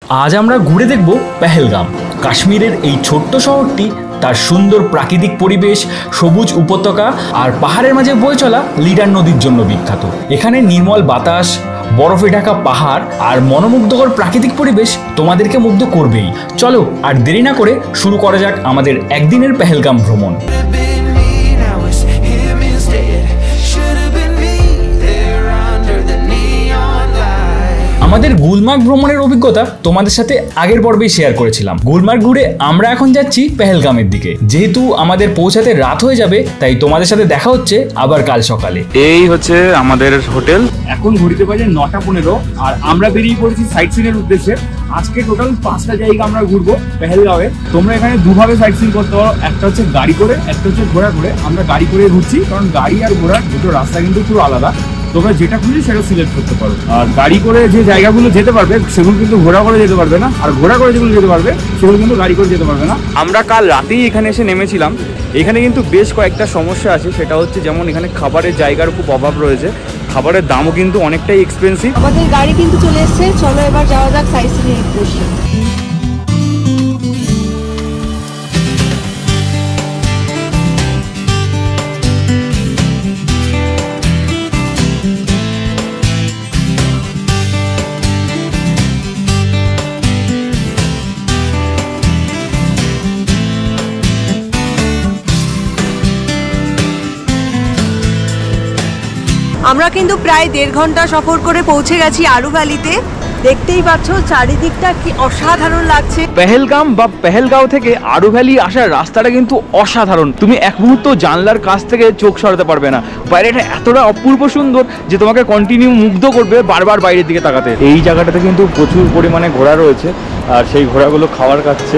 আজ আমরা ঘুরে দেখব পেহেলগাম। কাশ্মীরের এই ছোট্ট শহরটি তার সুন্দর প্রাকৃতিক পরিবেশ, সবুজ উপত্যকা আর পাহাড়ের মাঝে বয়ে চলা লিডার নদীর জন্য বিখ্যাত। এখানে নির্মল বাতাস, বরফে ঢাকা পাহাড় আর মনোমুগ্ধকর প্রাকৃতিক পরিবেশ তোমাদেরকে মুগ্ধ করবেই। চলো আর দেরি না করে শুরু করা যাক আমাদের একদিনের পেহেলগাম ভ্রমণ। আমাদের গুলমার্গ ভ্রমণের অভিজ্ঞতা তোমাদের সাথে আগের পর্বেই শেয়ার করেছিলাম। গুলমার্গ ঘুরে আমরা এখন যাচ্ছি পেহেলগামের দিকে। যেহেতু আমাদের পৌঁছাতে রাত হয়ে যাবে, তাই তোমাদের সাথে দেখা হচ্ছে আবার কাল সকালে। এই হচ্ছে আমাদের হোটেল। এখন ঘড়িতে বাজে 9:15 আর আমরা বেরিয়ে পড়েছি সাইট সিনের উদ্দেশ্যে। আজকে টোটাল 5টা জায়গা আমরা ঘুরবো পেহেলগাঁওয়ে। তোমরা এখানে দুভাবে সাইট সিন করতে পারো, একটা হচ্ছে গাড়ি করে, একটা হচ্ছে ঘোড়া করে। আমরা গাড়ি করে ঘুরছি, কারণ গাড়ি আর ঘোড়ার দুটো রাস্তা কিন্তু পুরো আলাদা। তোমরা যেটা খুঁজি সেটা সিলেক্ট করতে পারো। আর গাড়ি করে যে জায়গাগুলো যেতে পারবে সেগুলো কিন্তু ঘোড়া করে যেতে পারবে না, আর ঘোড়া করে যেগুলো যেতে পারবে সেগুলো কিন্তু গাড়ি করে যেতে পারবে না। আমরা কাল রাতেই এখানে এসে নেমেছিলাম। এখানে কিন্তু বেশ কয়েকটা সমস্যা আছে। সেটা হচ্ছে যেমন এখানে খাবারের জায়গার খুব অভাব রয়েছে, খাবারের দামও কিন্তু অনেকটাই এক্সপেন্সিভ। আমাদের গাড়ি কিন্তু চলে এসেছে, চলো এবার যাওয়া যাক সাইট সিনের উদ্দেশ্যে। আমরা কিন্তু প্রায় 1.5 ঘন্টা সফর করে পৌঁছে গেছি আরু ভ্যালিতে। দেখতেই পাচ্ছ চারিদিকটা কি অসাধারণ লাগছে। পেহেলগাম বা পেহেলগাঁও থেকে আরু ভ্যালি আসার রাস্তাটা কিন্তু অসাধারণ। তুমি এক মুহূর্ত জানলার কাছ থেকে চোখ সরাতে পারবে না। বাইরেটা এতটা অপূর্ব সুন্দর যে তোমাকে কন্টিনিউ মুগ্ধ করবে বারবার বাইরের দিকে তাকাতে। এই জায়গাটাতে কিন্তু প্রচুর পরিমাণে ঘোড়া রয়েছে, আর সেই ঘোড়াগুলো খাবার খাচ্ছে।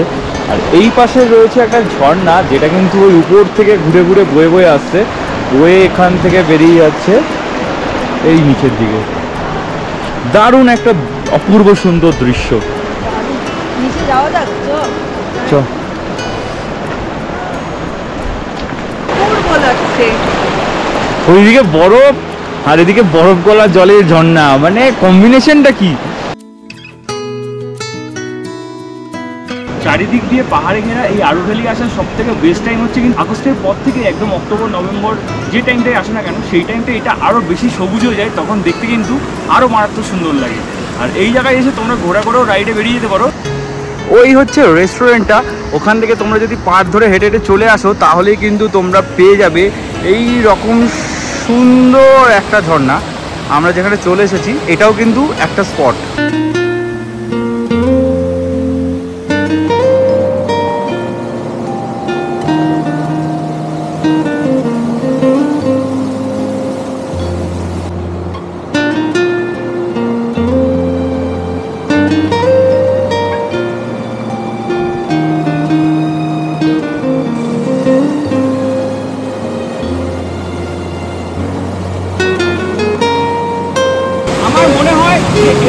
আর এই পাশে রয়েছে একটা ঝর্ণা, যেটা কিন্তু ওই উপর থেকে ঘুরে ঘুরে বয়ে বয়ে আসছে, বয়ে এখান থেকে বেরিয়ে যাচ্ছে এই নিচের দিকে। দারুণ একটা অপূর্ব সুন্দর দৃশ্য। নিচে যাওয়া যাক, চল। অপূর্ব লাগছে। ওইদিকে বরফ আর এদিকে বরফ গলা জলের ঝর্ণা, মানে কম্বিনেশনটা কি! চারিদিক দিয়ে পাহাড়ে ঘেরা এই আরু ভ্যালি আসার সব থেকে বেস্ট টাইম হচ্ছে কিন্তু আগস্টের পর থেকে একদম অক্টোবর নভেম্বর, যে টাইমটাই আসে না কেন সেই টাইমটা এটা আরও বেশি সবুজ হয়ে যায়। তখন দেখতে কিন্তু আরও মারাত্মক সুন্দর লাগে। আর এই জায়গায় এসে তোমরা ঘোরা করেও রাইডে বেরিয়ে যেতে পারো। ওই হচ্ছে রেস্টুরেন্টটা। ওখান থেকে তোমরা যদি পাড় ধরে হেঁটে হেঁটে চলে আসো, তাহলেই কিন্তু তোমরা পেয়ে যাবে এই রকম সুন্দর একটা ঝর্ণা। আমরা যেখানে চলে এসেছি এটাও কিন্তু একটা স্পট।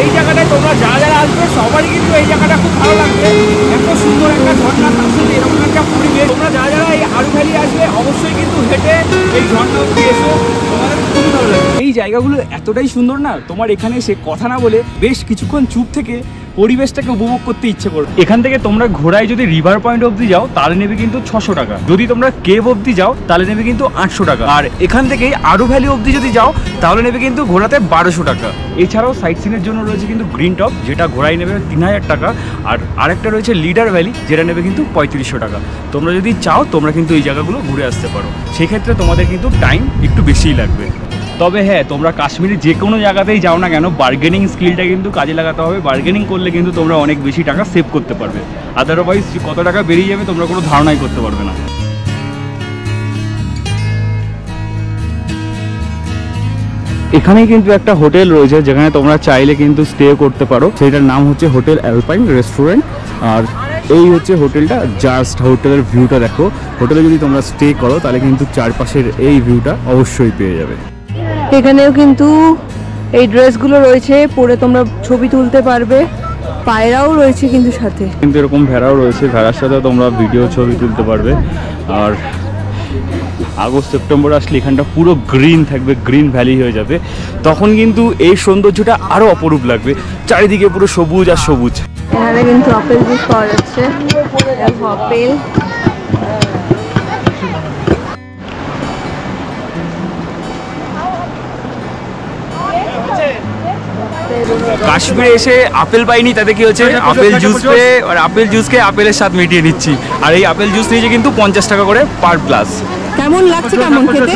এই জায়গাটায় তোমরা যারা যারা আসবে সবারই কিন্তু এই জায়গাটা খুব ভালো লাগবে। এত সুন্দর একটা ঝর্ণা, তার সাথে এরকম একটা পরিবেশ। তোমরা যারা যারা এই আরু ভ্যালি আসবে অবশ্যই কিন্তু হেঁটে এই ঝর্ণা অবধি এসো, তোমাদের খুবই ভালো লাগবে। এই জায়গাগুলো এতটাই সুন্দর না, তোমার এখানে এসে কথা না বলে বেশ কিছুক্ষণ চুপ থেকে পরিবেশটাকে উপভোগ করতে ইচ্ছে করবে। এখান থেকে তোমরা ঘোড়ায় যদি রিভার পয়েন্ট অবধি যাও তাহলে নেবে কিন্তু 600 টাকা। যদি তোমরা কেভ অবধি যাও তাহলে নেবে কিন্তু 800 টাকা। আর এখান থেকে আরু ভ্যালি অবধি যদি যাও তাহলে নেবে কিন্তু ঘোড়াতে 1200 টাকা। এছাড়াও সাইট সিনের জন্য রয়েছে কিন্তু গ্রিন টপ, যেটা ঘোড়ায় নেবে 3000 টাকা। আর আরেকটা রয়েছে লিডার ভ্যালি, যেটা নেবে কিন্তু 3500 টাকা। তোমরা যদি চাও তোমরা কিন্তু এই জায়গাগুলো ঘুরে আসতে পারো। সেই ক্ষেত্রে তোমাদের কিন্তু টাইম একটু বেশিই লাগবে। তবে হ্যাঁ, তোমরা কাশ্মীরে যে কোনো জায়গাতেই যাও না কেন, বার্গেনিং স্কিলটা কিন্তু কাজে লাগাতে হবে। বার্গেনিং করলে কিন্তু তোমরা অনেক বেশি টাকা সেভ করতে পারবে। আদারওয়াইজ কত টাকা বেরিয়ে যাবে তোমরা কোনো ধারণাই করতে পারবে না। এখানেই কিন্তু একটা হোটেল রয়েছে যেখানে তোমরা চাইলে কিন্তু স্টে করতে পারো। সেটার নাম হচ্ছে হোটেল অ্যালপাইন রেস্টুরেন্ট। আর এই হচ্ছে হোটেলটা। জাস্ট হোটেলের ভিউটা দেখো। হোটেলে যদি তোমরা স্টে করো তাহলে কিন্তু চারপাশের এই ভিউটা অবশ্যই পেয়ে যাবে। এখানেও কিন্তু এই ড্রেসগুলো রয়েছে, পরে তোমরা ছবি তুলতে পারবে। পায়রাও রয়েছে কিন্তু সাথে, কিন্তু এরকম ভেড়াও রয়েছে, ভেড়ার সাথে তোমরা ভিডিও ছবি তুলতে পারবে। আর আগস্ট সেপ্টেম্বর আসলে এখানটা পুরো গ্রিন থাকবে, গ্রিন ভ্যালি হয়ে যাবে। তখন কিন্তু এই সৌন্দর্যটা আরও অপরূপ লাগবে, চারিদিকে পুরো সবুজ আর সবুজ। এখানে কিন্তু আপেল জুস পাওয়া যাচ্ছে, আপেল। কাশ্মীরে এসে আপেল পাইনি, তাতে কি হচ্ছে আপেল জুস পেয়ে আর আপেল জুসকে আপেলের স্বাদ মিটিয়ে নিচ্ছি। আর এই আপেল জুস নিয়েছে কিন্তু 50 টাকা করে পার গ্লাস। কেমন লাগছে, কেমন খেতে?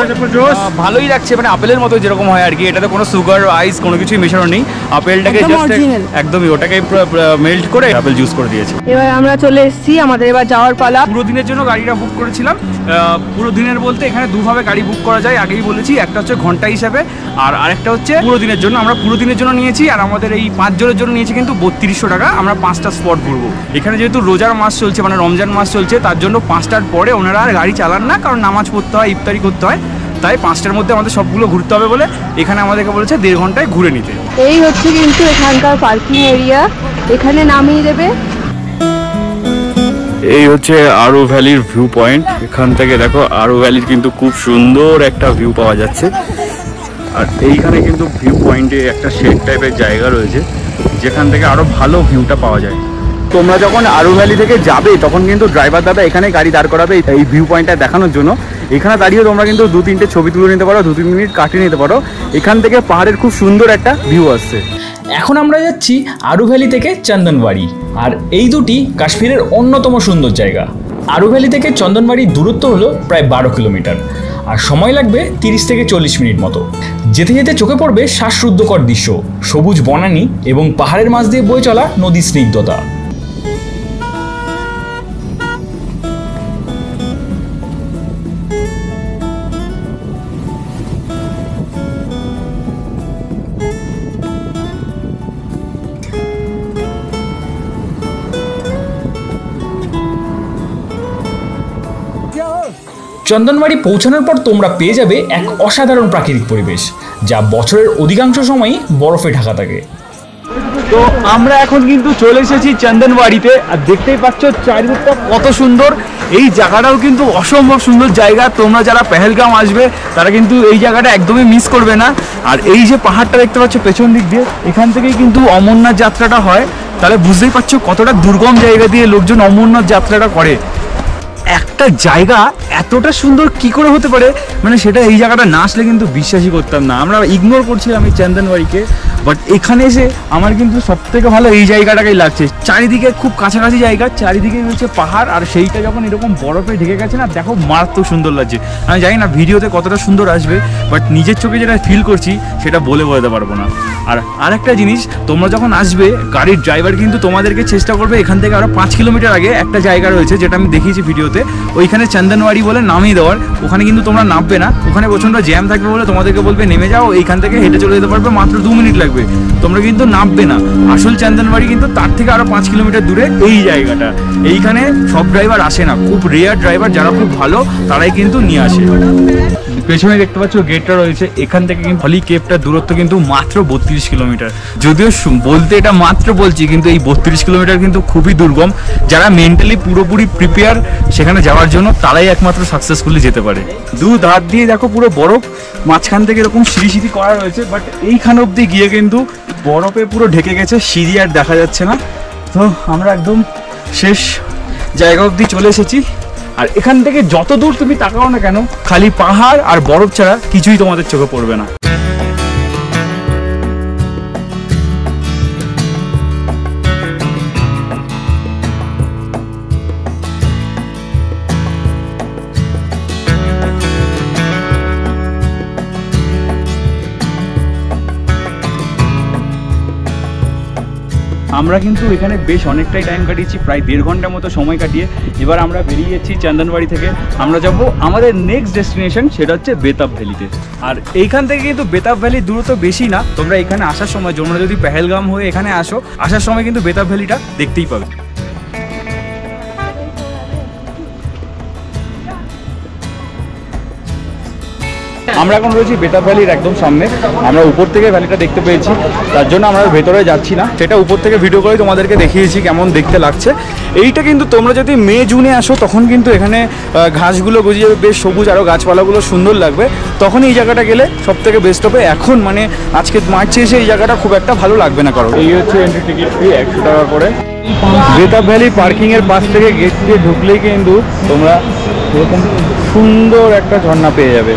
ভালোই লাগছে, মানে আপেলের মতো যেরকম হয় আর কি। এটাতে কোনো সুগার আইস কোনো কিছুই মেশানো নেই, আপেলটাকে জাস্ট একদমই ওটাকে মেল্ট করে আপেল জুস করে দিয়েছে। এবার আমরা চলে এসেছি, আমাদের এবার যাওয়ার পালা। পুরো দিনের জন্য গাড়িটা বুক করেছিলাম। পুরো দিনের বলতে এখানে দুভাবে গাড়ি বুক করা যায়, আগেই বলেছি। একটা হচ্ছে ঘন্টা হিসাবে আর আরেকটা হচ্ছে পুরো দিনের জন্য। আমরা পুরো দিনের জন্য নিয়েছি আর আমাদের এই 5 জনের জন্য নিয়েছি কিন্তু 3200 টাকা। আমরা 5টা স্পট ঘুরবো। এখানে যেহেতু রোজার মাস চলছে, মানে রমজান মাস চলছে, তার জন্য 5টার পরে ওনারা আর গাড়ি চালান না, কারণ নামাজ পড়তে হয়, ইফতারি করতে হয়। তাই 5টার মধ্যে আমাদের সবগুলো ঘুরতে হবে বলে এখানে আমাদেরকে বলেছে 1.5 ঘন্টায় ঘুরে নিতে। এই হচ্ছে কিন্তু এখানকার পার্কিং এরিয়া, এখানে নামিয়ে দেবে। এই হচ্ছে আরু ভ্যালির ভিউ পয়েন্ট। এখান থেকে দেখো আরু ভ্যালির কিন্তু খুব সুন্দর একটা ভিউ পাওয়া যাচ্ছে। আর এইখানে কিন্তু ভিউ পয়েন্টে একটা শেড টাইপের জায়গা রয়েছে, যেখান থেকে আরো ভালো ভিউটা পাওয়া যায়। তোমরা যখন আরু ভ্যালি থেকে যাবে তখন কিন্তু ড্রাইভার দাদা এখানে গাড়ি দাঁড় করাবে এই ভিউ পয়েন্টটা দেখানোর জন্য। এখানে দাঁড়িয়ে তোমরা কিন্তু 2-3টে ছবি তুলে নিতে পারো, 2-3 মিনিট কাটিয়ে নিতে পারো। এখান থেকে পাহাড়ের খুব সুন্দর একটা ভিউ আসছে। এখন আমরা যাচ্ছি আরু ভ্যালি থেকে চন্দনবাড়ি, আর এই দুটি কাশ্মীরের অন্যতম সুন্দর জায়গা। আরু ভ্যালি থেকে চন্দনবাড়ির দূরত্ব হলো প্রায় 12 কিলোমিটার, আর সময় লাগবে 30 থেকে 40 মিনিট মতো। যেতে যেতে চোখে পড়বে শ্বাসরুদ্ধকর দৃশ্য, সবুজ বনানী এবং পাহাড়ের মাঝ দিয়ে বয়ে চলা নদীর স্নিগ্ধতা। চন্দনবাড়ি পৌঁছানোর পর তোমরা পেয়ে যাবে এক অসাধারণ প্রাকৃতিক পরিবেশ, যা বছরের অধিকাংশ সময়ই বরফে ঢাকা থাকে। তো আমরা এখন কিন্তু চলে এসেছি চন্দনবাড়িতে, আর দেখতেই পাচ্ছ চারিদিকটা কত সুন্দর। এই জায়গাটাও কিন্তু অসম্ভব সুন্দর জায়গা। তোমরা যারা পেহেলগাম আসবে তারা কিন্তু এই জায়গাটা একদমই মিস করবে না। আর এই যে পাহাড়টা দেখতে পাচ্ছ পেছন দিক দিয়ে, এখান থেকেই কিন্তু অমরনাথ যাত্রাটা হয়। তাহলে বুঝতেই পারছো কতটা দুর্গম জায়গা দিয়ে লোকজন অমরনাথ যাত্রাটা করে। একটা জায়গা এতটা সুন্দর কি করে হতে পারে, মানে সেটা এই জায়গাটা না আসলে কিন্তু বিশ্বাসই করতাম না। আমরা ইগনোর করছিলাম এই চন্দনবাড়িকে, বাট এখানে এসে আমার কিন্তু সব থেকে ভালো এই জায়গাটাকেই লাগছে। চারিদিকে খুব কাছাকাছি জায়গা, চারিদিকে হচ্ছে পাহাড়, আর সেইটা যখন এরকম বরফে ঢেকে গেছে না, দেখো মারাত্মক সুন্দর লাগছে। আমি জানি না ভিডিওতে কতটা সুন্দর আসবে, বাট নিজের চোখে যেটা ফিল করছি সেটা বলে বোঝাতে পারবো না। আর আরেকটা জিনিস, তোমরা যখন আসবে গাড়ির ড্রাইভার কিন্তু তোমাদেরকে চেষ্টা করবে এখান থেকে আরও 5 কিলোমিটার আগে একটা জায়গা রয়েছে, যেটা আমি দেখিয়েছি ভিডিওতে, ওইখানে চন্দনবাড়ি বলে নামিয়ে দেওয়ার। ওখানে কিন্তু তোমরা নামবে না, ওখানে প্রচণ্ড জ্যাম থাকবে বলে তোমাদেরকে বলবে নেমে যাও, এইখান থেকে হেঁটে চলে যেতে পারবে, মাত্র 2 মিনিট লাগবে। তোমরা কিন্তু নামবে না। আসল চন্দনবাড়ি কিন্তু তার থেকে আরও 5 কিলোমিটার দূরে এই জায়গাটা। এইখানে সব ড্রাইভার আসে না, খুব রেয়ার ড্রাইভার যারা খুব ভালো তারাই কিন্তু নিয়ে আসে। পেছনে দেখতে পাচ্ছ গেটটা রয়েছে, এখান থেকে কিন্তু হলি কেভটার দূরত্ব কিন্তু মাত্র 32 কিলোমিটার। যদিও বলতে এটা মাত্র বলছি, কিন্তু এই 32 কিলোমিটার কিন্তু খুবই দুর্গম। যারা মেন্টালি পুরোপুরি প্রিপেয়ার সেখানে যাওয়ার জন্য, তারাই একমাত্র সাকসেসফুলি যেতে পারে। দু ধার দিয়ে দেখো পুরো বরফ, মাঝখান থেকে এরকম সিঁড়ি করা রয়েছে, বাট এইখান অব্দি গিয়ে কিন্তু বরফে পুরো ঢেকে গেছে, সিঁড়ি আর দেখা যাচ্ছে না। তো আমরা একদম শেষ জায়গা অব্দি চলে এসেছি। আর এখান থেকে যত দূর তুমি তাকাও না কেন, খালি পাহাড় আর বরফ ছাড়া কিছুই তোমাদের চোখে পড়বে না। আমরা কিন্তু এখানে বেশ অনেকটাই টাইম কাটিয়েছি, প্রায় 1.5 ঘন্টার মতো সময় কাটিয়ে এবার আমরা বেরিয়ে যাচ্ছি চন্দনবাড়ি থেকে। আমরা যাব আমাদের নেক্সট ডেস্টিনেশন, সেটা হচ্ছে বেতাব ভ্যালিতে। আর এইখান থেকে কিন্তু বেতাব ভ্যালির দূরত্ব বেশি না। তোমরা এখানে আসার সময়, তোমরা যদি পেহেলগাম হয়ে এখানে আসো, আসার সময় কিন্তু বেতাব ভ্যালিটা দেখতেই পাবে। আমরা এখন রয়েছি বেতাব ভ্যালির একদম সামনে। আমরা উপর থেকে ভ্যালিটা দেখতে পেয়েছি, তার জন্য আমরা ভেতরে যাচ্ছি না, সেটা উপর থেকে ভিডিও করে তোমাদেরকে দেখিয়েছি কেমন দেখতে লাগছে। এইটা কিন্তু তোমরা যদি মে জুনে আসো তখন কিন্তু এখানে ঘাসগুলো গজিয়ে বেশ সবুজ, আরও গাছপালাগুলো সুন্দর লাগবে, তখন এই জায়গাটা গেলে সব থেকে বেস্ট হবে। এখন মানে আজকে মার্চে এসে এই জায়গাটা খুব একটা ভালো লাগবে না কারণ। এই হচ্ছে এন্ট্রি টিকিট ফি 100 টাকা করে। বেতাব ভ্যালি পার্কিং এর পাশ থেকে গেট দিয়ে ঢুকলেই কিন্তু তোমরা এরকম সুন্দর একটা ঝর্ণা পেয়ে যাবে।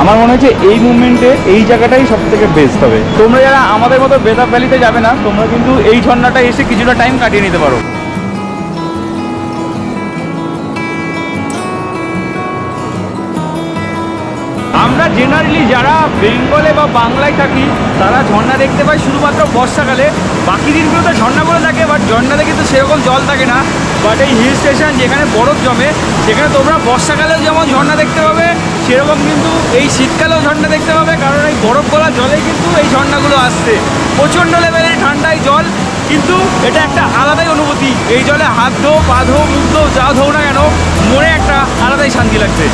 আমার মনে হচ্ছে এই মুভমেন্টে এই জায়গাটাই সব থেকে বেস্ট হবে। তোমরা যারা আমাদের মতো বেতাব ভ্যালিতে যাবে না, তোমরা কিন্তু এই ঝর্ণাটা এসে কিছুটা টাইম কাটিয়ে নিতে পারো। আমরা জেনারেলি যারা বেঙ্গলে বা বাংলায় থাকি তারা ঝর্ণা দেখতে পাই শুধুমাত্র বর্ষাকালে, বাকি দিনগুলোতে ঝর্ণাগুলো থাকে, বাট ঝর্ণাতে কিন্তু সেরকম জল থাকে না। বাট এই হিল স্টেশন যেখানে বরফ জমে সেখানে তোমরা বর্ষাকালেও যেমন ঝর্ণা দেখতে পাবে, সেরকম কিন্তু এই শীতকালেও ঝর্ণা দেখতে পাবে, কারণ এই বরফ গলা জলে কিন্তু এই ঝর্ণাগুলো আসছে। প্রচণ্ড লেভেলের ঠান্ডায় জল, কিন্তু এটা একটা আলাদাই অনুভূতি। এই জলে হাত ধো, পা ধো, মুখ ধো, যা ধো না কেন, মনে একটা আলাদাই শান্তি লাগছে।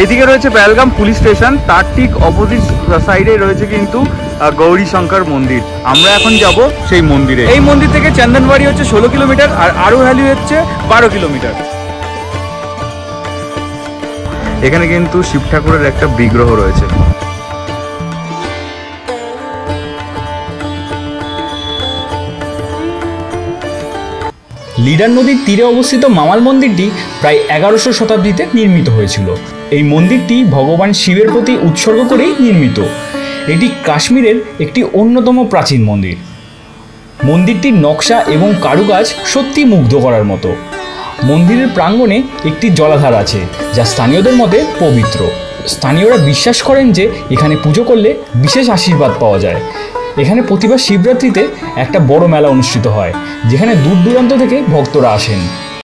এদিকে রয়েছে পেহেলগাম পুলিশ স্টেশন, তার ঠিক অপোজিট সাইডে রয়েছে কিন্তু গৌরী শঙ্কর মন্দির। আমরা এখন যাব সেই মন্দিরে। এই মন্দির থেকে চন্দনবাড়ি হচ্ছে 16 কিলোমিটার আর আরু ভ্যালি হচ্ছে 12 কিলোমিটার। এখানে কিন্তু শিব ঠাকুরের একটা বিগ্রহ রয়েছে। লিডার নদীর তীরে অবস্থিত মামাল মন্দিরটি প্রায় 11শো শতাব্দীতে নির্মিত হয়েছিল। এই মন্দিরটি ভগবান শিবের প্রতি উৎসর্গ করেই নির্মিত। এটি কাশ্মীরের একটি অন্যতম প্রাচীন মন্দির। মন্দিরটির নকশা এবং কারুকাজ সত্যি মুগ্ধ করার মতো। মন্দিরের প্রাঙ্গণে একটি জলাধার আছে, যা স্থানীয়দের মতে পবিত্র। স্থানীয়রা বিশ্বাস করেন যে এখানে পুজো করলে বিশেষ আশীর্বাদ পাওয়া যায়। এখানে প্রতিবার শিবরাত্রিতে একটা বড় মেলা অনুষ্ঠিত হয়, যেখানে দূর দূরান্ত থেকে ভক্তরা আসেন।